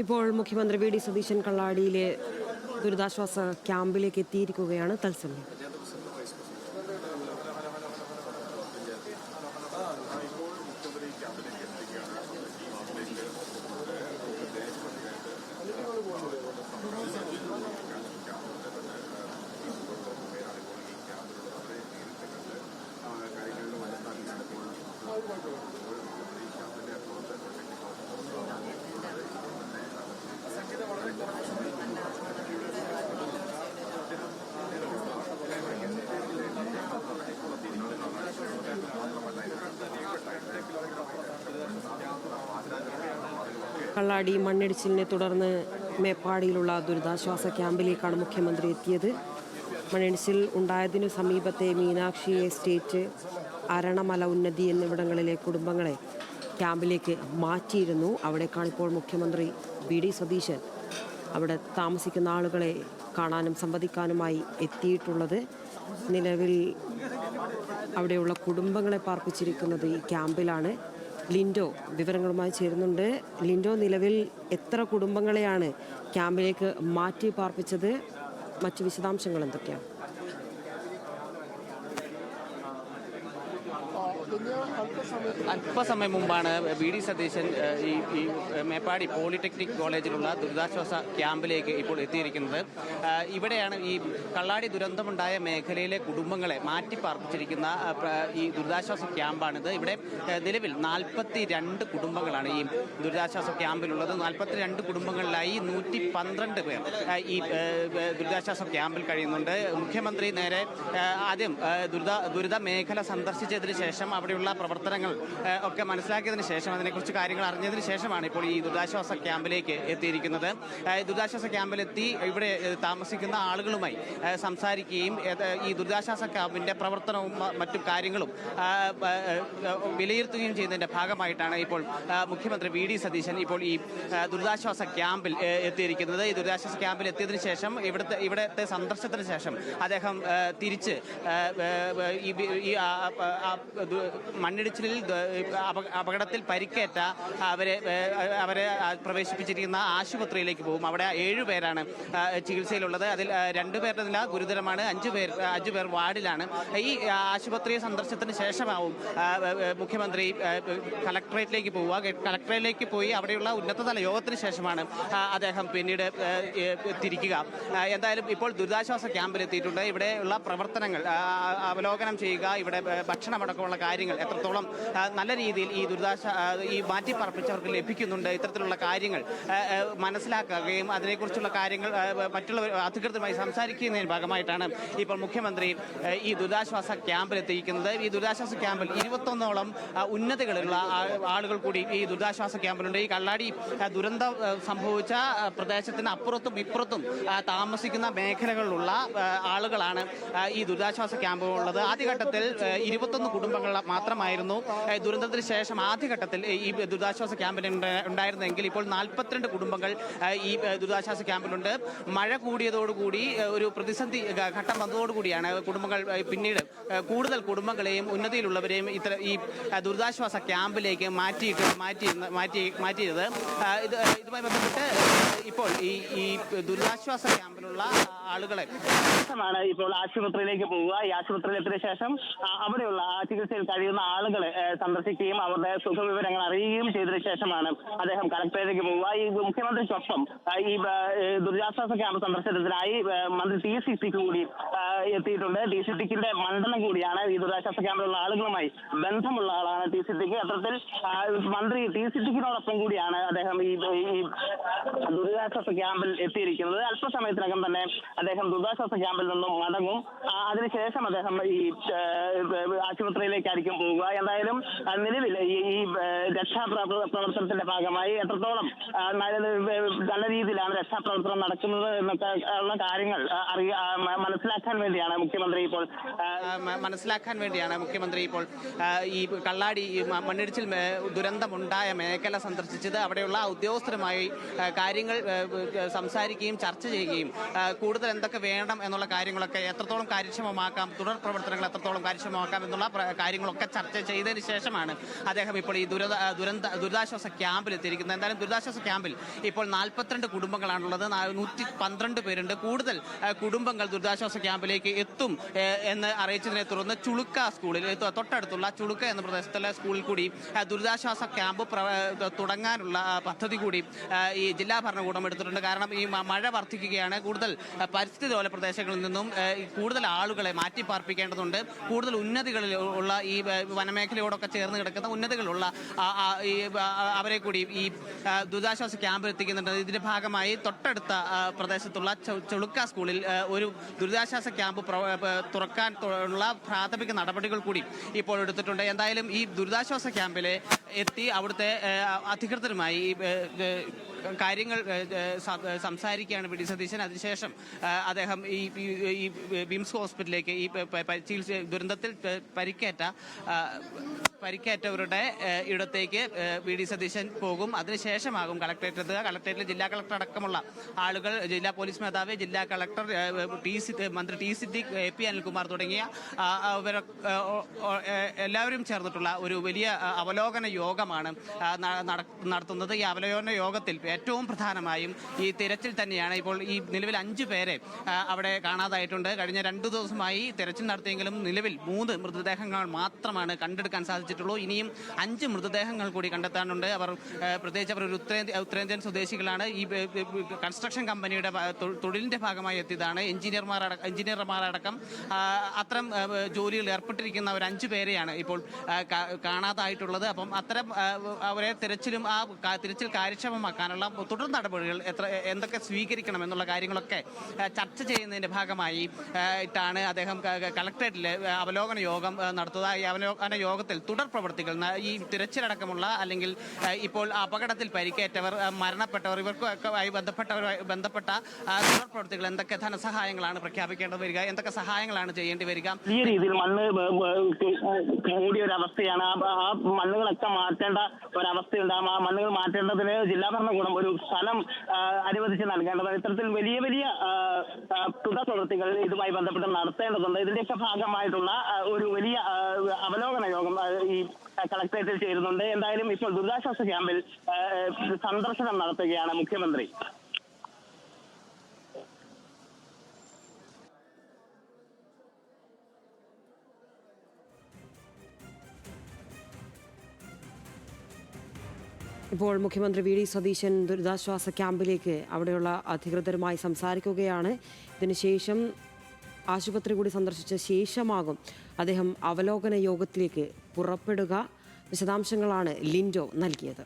ഇപ്പോൾ മുഖ്യമന്ത്രി V D Satheesan കള്ളാടിയിലെ ദുരിതാശ്വാസ ക്യാമ്പിലേക്ക് എത്തിയിരിക്കുകയാണ്. തത്സമയം കള്ളാടി മണ്ണിടിച്ചിലിനെ തുടർന്ന് മേപ്പാടിയിലുള്ള ദുരിതാശ്വാസ ക്യാമ്പിലേക്കാണ് മുഖ്യമന്ത്രി എത്തിയത്. മണ്ണിടിച്ചിൽ ഉണ്ടായതിനു സമീപത്തെ മീനാക്ഷി എസ്റ്റേറ്റ്, അരണമല ഉന്നതി എന്നിവിടങ്ങളിലെ കുടുംബങ്ങളെ ക്യാമ്പിലേക്ക് മാറ്റിയിരുന്നു. അവിടേക്കാണ് ഇപ്പോൾ മുഖ്യമന്ത്രി വി ഡി സതീശൻ അവിടെ താമസിക്കുന്ന ആളുകളെ കാണാനും സംവദിക്കാനുമായി എത്തിയിട്ടുള്ളത്. നിലവിൽ അവിടെയുള്ള കുടുംബങ്ങളെ പാർപ്പിച്ചിരിക്കുന്നത് ഈ ക്യാമ്പിലാണ്. ലിൻഡോ വിവരങ്ങളുമായി ചേരുന്നുണ്ട്. ലിൻഡോ, നിലവിൽ എത്ര കുടുംബങ്ങളെയാണ് ക്യാമ്പിലേക്ക് മാറ്റി പാർപ്പിച്ചത്? മറ്റു വിശദാംശങ്ങൾ എന്തൊക്കെയാണ്? അല്പസമയം മുമ്പാണ് വി ഡി സതീശൻ ഈ മേപ്പാടി പോളിടെക്നിക് കോളേജിലുള്ള ദുരിതാശ്വാസ ക്യാമ്പിലേക്ക് ഇപ്പോൾ എത്തിയിരിക്കുന്നത്. ഇവിടെയാണ് ഈ കള്ളാടി ദുരന്തമുണ്ടായ മേഖലയിലെ കുടുംബങ്ങളെ മാറ്റിപ്പാർപ്പിച്ചിരിക്കുന്ന ഈ ദുരിതാശ്വാസ ക്യാമ്പാണിത്. ഇവിടെ നിലവിൽ 42 കുടുംബങ്ങളാണ് ഈ ദുരിതാശ്വാസ ക്യാമ്പിലുള്ളത്. 42 കുടുംബങ്ങളിലായി 112 പേർ ഈ ദുരിതാശ്വാസ ക്യാമ്പിൽ കഴിയുന്നുണ്ട്. മുഖ്യമന്ത്രി നേരെ ആദ്യം ദുരിത മേഖല സന്ദർശിച്ചതിന് ശേഷം അവിടെയുള്ള പ്രവർത്തനങ്ങൾ ഒക്കെ മനസ്സിലാക്കിയതിന് ശേഷം, അതിനെക്കുറിച്ച് കാര്യങ്ങൾ അറിഞ്ഞതിന് ശേഷമാണ് ഇപ്പോൾ ഈ ദുരിതാശ്വാസ ക്യാമ്പിലേക്ക് എത്തിയിരിക്കുന്നത്. ദുരിതാശ്വാസ ക്യാമ്പിലെത്തി ഇവിടെ താമസിക്കുന്ന ആളുകളുമായി സംസാരിക്കുകയും ഈ ദുരിതാശ്വാസ ക്യാമ്പിന്റെ പ്രവർത്തനവും മറ്റു കാര്യങ്ങളും വിലയിരുത്തുകയും ചെയ്യുന്നതിന്റെ ഭാഗമായിട്ടാണ് ഇപ്പോൾ മുഖ്യമന്ത്രി വി ഡി സതീശൻ ഇപ്പോൾ ഈ ദുരിതാശ്വാസ ക്യാമ്പിൽ എത്തിയിരിക്കുന്നത്. ഈ ദുരിതാശ്വാസ ക്യാമ്പിൽ എത്തിയതിനു ശേഷം ഇവിടുത്തെ സന്ദർശനത്തിന് ശേഷം അദ്ദേഹം തിരിച്ച് ഈ മണ്ണിടിച്ചിലിൽ അപകടത്തിൽ പരിക്കേറ്റ അവരെ പ്രവേശിപ്പിച്ചിരിക്കുന്ന ആശുപത്രിയിലേക്ക് പോകും. അവിടെ 7 പേരാണ് ചികിത്സയിലുള്ളത്. അതിൽ 2 പേരുടെ നില ഗുരുതരമാണ്. 5 പേർ വാർഡിലാണ്. ഈ ആശുപത്രി സന്ദർശനത്തിന് ശേഷമാവും മുഖ്യമന്ത്രി കളക്ടറേറ്റിലേക്ക് പോവുക. കളക്ടറേറ്റിലേക്ക് പോയി അവിടെയുള്ള ഉന്നതതല യോഗത്തിന് ശേഷമാണ് അദ്ദേഹം പിന്നീട് തിരിക്കുക. എന്തായാലും ഇപ്പോൾ ദുരിതാശ്വാസ ക്യാമ്പിലെത്തിയിട്ടുണ്ട്. ഇവിടെയുള്ള പ്രവർത്തനങ്ങൾ അവലോകനം ചെയ്യുക, ഇവിടെ ഭക്ഷണമടക്കമുള്ള കാര്യങ്ങൾ എത്രത്തോളം നല്ല രീതിയിൽ ഈ മാറ്റിപ്പാർപ്പിച്ചവർക്ക് ലഭിക്കുന്നുണ്ട്, ഇത്തരത്തിലുള്ള കാര്യങ്ങൾ മനസ്സിലാക്കുകയും അതിനെക്കുറിച്ചുള്ള കാര്യങ്ങൾ മറ്റുള്ളവർ അധികൃതരുമായി സംസാരിക്കുന്നതിന് ഭാഗമായിട്ടാണ് ഇപ്പോൾ മുഖ്യമന്ത്രി ഈ ദുരിതാശ്വാസ ക്യാമ്പിലെത്തിയിരിക്കുന്നത്. ഈ ദുരിതാശ്വാസ ക്യാമ്പിൽ 21ഓളം ഉന്നതികളുള്ള ആളുകൾ കൂടി ഈ ദുരിതാശ്വാസ ക്യാമ്പിലുണ്ട്. ഈ കള്ളാടി ദുരന്തം സംഭവിച്ച പ്രദേശത്തിന് അപ്പുറത്തും ഇപ്പുറത്തും താമസിക്കുന്ന മേഖലകളിലുള്ള ആളുകളാണ് ഈ ദുരിതാശ്വാസ ക്യാമ്പുകളുള്ളത്. ആദ്യഘട്ടത്തിൽ 21 കുടുംബങ്ങൾ മാത്രമായിരുന്നു ദുരന്തത്തിന് ശേഷം ആദ്യഘട്ടത്തിൽ ഈ ദുരിതാശ്വാസ ക്യാമ്പിൽ ഉണ്ടായിരുന്നെങ്കിൽ ഇപ്പോൾ 42 കുടുംബങ്ങൾ ഈ ദുരിതാശ്വാസ ക്യാമ്പിലുണ്ട്. മഴ കൂടിയതോടുകൂടി ഒരു പ്രതിസന്ധി ഘട്ടം വന്നതോടുകൂടിയാണ് കുടുംബങ്ങൾ പിന്നീട് കൂടുതൽ കുടുംബങ്ങളെയും ഉന്നതിയിലുള്ളവരെയും ഈ ദുരിതാശ്വാസ ക്യാമ്പിലേക്ക് മാറ്റിയത്. ഇതുമായി ബന്ധപ്പെട്ട് ഇപ്പോൾ ഈ ദുരിതാശ്വാസ ക്യാമ്പിലുള്ള ആളുകളെ ഇപ്പോൾ ആശുപത്രിയിലേക്ക് പോവുക. ഈ ആശുപത്രിയിൽ എത്തിയ ശേഷം അവിടെയുള്ള ചികിത്സയിൽ കഴിയുന്ന ആളുകളെ സന്ദർശിക്കുകയും അവരുടെ സുഖവിവരങ്ങൾ അറിയുകയും ചെയ്തതിനു ശേഷമാണ് അദ്ദേഹം കളക്ടറേറ്റിലേക്ക് പോവുക. ഈ മുഖ്യമന്ത്രിക്കൊപ്പം ഈ ദുരിതാശ്വാസ ക്യാമ്പ് സന്ദർശനത്തിനായി മന്ത്രി TCC കൂടി എത്തിയിട്ടുണ്ട്. TCCന്റെ മണ്ഡലം കൂടിയാണ്. ഈ ദുരിതാശ്വാസ ക്യാമ്പിലുള്ള ആളുകളുമായി ബന്ധമുള്ള ആളാണ് TCCക്ക്. അത്തരത്തിൽ മന്ത്രി TCCനോടൊപ്പം കൂടിയാണ് അദ്ദേഹം ഈ ദുരിതാശ്വാസ ക്യാമ്പിൽ എത്തിയിരിക്കുന്നത്. അല്പസമയത്തിനകം തന്നെ അദ്ദേഹം ദുരിതാശ്വാസ ക്യാമ്പിൽ നിന്നും മടങ്ങും. അതിനുശേഷം അദ്ദേഹം ഈ ആശുപത്രിയിലേക്കായിരിക്കും പോവുക. എന്തായാലും നിലവിൽ ഈ രക്ഷാപ്രവർത്തനത്തിന്റെ ഭാഗമായി എത്രത്തോളം നല്ല രീതിയിലാണ് രക്ഷാപ്രവർത്തനം നടക്കുന്നത് എന്നൊക്കെ ഉള്ള കാര്യങ്ങൾ മനസ്സിലാക്കാൻ വേണ്ടിയാണ് മുഖ്യമന്ത്രി ഇപ്പോൾ ഈ കള്ളാടി മണ്ണിടിച്ചിൽ ദുരന്തമുണ്ടായ മേഖല സന്ദർശിച്ചത്. അവിടെയുള്ള ഉദ്യോഗസ്ഥരുമായി കാര്യങ്ങൾ സംസാരിക്കുകയും ചർച്ച ചെയ്യുകയും കൂടുതൽ കൂടുതൽ എന്തൊക്കെ വേണം എന്നുള്ള കാര്യങ്ങളൊക്കെ എത്രത്തോളം കാര്യക്ഷമമാക്കാം, തുടർ പ്രവർത്തനങ്ങൾ എത്രത്തോളം കാര്യക്ഷമമാക്കാം എന്നുള്ള കാര്യങ്ങളൊക്കെ ചർച്ച ചെയ്തതിന് ശേഷമാണ് അദ്ദേഹം ഇപ്പോൾ ഈ ദുരിതാശ്വാസ ക്യാമ്പിൽ എത്തിയിരിക്കുന്നത്. എന്തായാലും ദുരിതാശ്വാസ ക്യാമ്പിൽ ഇപ്പോൾ 42 കുടുംബങ്ങളാണുള്ളത്. 112 പേരുണ്ട്. കൂടുതൽ കുടുംബങ്ങൾ ദുരിതാശ്വാസ ക്യാമ്പിലേക്ക് എത്തും എന്ന് അറിയിച്ചതിനെ തുടർന്ന് ചുളുക്ക സ്കൂളിൽ, തൊട്ടടുത്തുള്ള ചുളുക്ക എന്ന പ്രദേശത്തുള്ള സ്കൂളിൽ കൂടി ദുരിതാശ്വാസ ക്യാമ്പ് തുടങ്ങാനുള്ള പദ്ധതി കൂടി ഈ ജില്ലാ ഭരണകൂടം എടുത്തിട്ടുണ്ട്. കാരണം ഈ മഴ വർദ്ധിക്കുകയാണ്. കൂടുതൽ പരിസ്ഥിതി ലോല പ്രദേശങ്ങളിൽ നിന്നും കൂടുതൽ ആളുകളെ മാറ്റിപ്പാർപ്പിക്കേണ്ടതുണ്ട്. കൂടുതൽ ഉന്നതികളിൽ ഉള്ള ഈ വനമേഖലയോടൊക്കെ ചേർന്ന് കിടക്കുന്ന ഉന്നതികളുള്ള അവരെ കൂടി ഈ ദുരിതാശ്വാസ ക്യാമ്പിൽ എത്തിക്കുന്നുണ്ട്. ഇതിന്റെ ഭാഗമായി തൊട്ടടുത്ത പ്രദേശത്തുള്ള ചുളുക്ക സ്കൂളിൽ ഒരു ദുരിതാശ്വാസ ക്യാമ്പ് തുറക്കാൻ ഉള്ള പ്രാഥമിക നടപടികൾ കൂടി ഇപ്പോൾ എടുത്തിട്ടുണ്ട്. എന്തായാലും ഈ ദുരിതാശ്വാസ ക്യാമ്പിൽ എത്തി അവിടുത്തെ അധികൃതരുമായി കാര്യങ്ങൾ സംസാരിക്കുകയാണ് വി ഡി സതീശൻ. അതിനുശേഷം അദ്ദേഹം ഈ വിംസ് ഹോസ്പിറ്റലിലേക്ക് ഈ ചികിത്സ ദുരന്തത്തിൽ പരിക്കേറ്റവരുടെ ഇടത്തേക്ക് വി ഡി സതീശൻ പോകും. അതിനുശേഷമാകും കളക്ടറേറ്റ് എത്തുക. കളക്ടറേറ്റിൽ ജില്ലാ കളക്ടർ അടക്കമുള്ള ആളുകൾ, ജില്ലാ പോലീസ് മേധാവി, ജില്ലാ കളക്ടർ, മന്ത്രി T Siddique, A P Anilkumar തുടങ്ങിയ എല്ലാവരും ചേർന്നിട്ടുള്ള ഒരു വലിയ അവലോകന യോഗമാണ് നടത്തുന്നത്. ഈ അവലോകന യോഗത്തിൽ ഏറ്റവും പ്രധാനമായും ഈ തിരച്ചിൽ തന്നെയാണ്. ഇപ്പോൾ ഈ നിലവിൽ 5 പേരെ അവിടെ കാണാതായിട്ടുണ്ട്. കഴിഞ്ഞ 2 ദിവസമായി തിരച്ചിൽ നടത്തിയെങ്കിലും നിലവിൽ 3 മൃതദേഹങ്ങൾ മാത്രമാണ് കണ്ടെടുക്കാൻ സാധിച്ചിട്ടുള്ളൂ. ഇനിയും 5 മൃതദേഹങ്ങൾ കൂടി കണ്ടെത്താനുണ്ട്. പ്രത്യേകിച്ച് അവർ ഒരു ഉത്തരേന്ത്യൻ സ്വദേശികളാണ്. ഈ കൺസ്ട്രക്ഷൻ കമ്പനിയുടെ തൊഴിലിന്റെ ഭാഗമായി എത്തിയതാണ്. എഞ്ചിനീയർമാരടക്കം അത്തരം ജോലിയിൽ ഏർപ്പെട്ടിരിക്കുന്ന ഒരു 5 പേരെയാണ് ഇപ്പോൾ കാണാതായിട്ടുള്ളത്. അപ്പം അത്തരം അവരെ തിരച്ചിലും തിരച്ചിൽ കാര്യക്ഷമമാക്കാനുള്ള തുടർ നടപടികൾ എന്തൊക്കെ സ്വീകരിക്കണം എന്നുള്ള കാര്യങ്ങളൊക്കെ ചർച്ച ചെയ്യുന്നതിന്റെ ഭാഗമായി ാണ് അദ്ദേഹം കളക്ടറേറ്റിലെ അവലോകന യോഗം നടത്തുക. ഈ അവലോകന യോഗത്തിൽ തുടർ പ്രവൃത്തികൾ, ഈ തിരച്ചിലടക്കമുള്ള അല്ലെങ്കിൽ ഇപ്പോൾ അപകടത്തിൽ പരിക്കേറ്റവർ, മരണപ്പെട്ടവർ, ഇവർക്കുമായി ബന്ധപ്പെട്ട തുടർ പ്രവൃത്തികൾ, എന്തൊക്കെ ധനസഹായങ്ങളാണ് പ്രഖ്യാപിക്കേണ്ടി വരിക, എന്തൊക്കെ സഹായങ്ങളാണ് ചെയ്യേണ്ടി വരിക. ഈ രീതിയിൽ മണ്ണ് മൂടിയ ഒരു അവസ്ഥയാണ്. ആ മണ്ണുകളൊക്കെ മാറ്റേണ്ട ഒരവസ്ഥയുണ്ട്. ആ മണ്ണുകൾ മാറ്റേണ്ടതിന് ജില്ലാ ഭരണകൂടം ഒരു സ്ഥലം അനുവദിച്ച് നൽകേണ്ടതാണ്. ഇത്തരത്തിൽ വലിയ വലിയ തുടർ പ്രവൃത്തികൾ ഇതുമായി ബന്ധപ്പെട്ട് നടത്തേണ്ടതുണ്ട്. ഇതിന്റെയൊക്കെ ഭാഗമായിട്ടുള്ള ഒരു വലിയ അവലോകന യോഗം ഈ കളക്ടറേറ്റിൽ ചേരുന്നുണ്ട്. എന്തായാലും ഇപ്പോൾ ദുരിതാശ്വാസ ക്യാമ്പിൽ സന്ദർശനം നടത്തുകയാണ് മുഖ്യമന്ത്രി. ഇപ്പോൾ മുഖ്യമന്ത്രി വി ഡി സതീശൻ ദുരിതാശ്വാസ ക്യാമ്പിലേക്ക് അവിടെയുള്ള അധികൃതരുമായി സംസാരിക്കുകയാണ്. ഇതിനുശേഷം ആശുപത്രി കൂടി സന്ദർശിച്ച ശേഷമാകും അദ്ദേഹം അവലോകന യോഗത്തിലേക്ക് പുറപ്പെടുക. വിശദാംശങ്ങളാണ് ലിൻഡോ നൽകിയത്.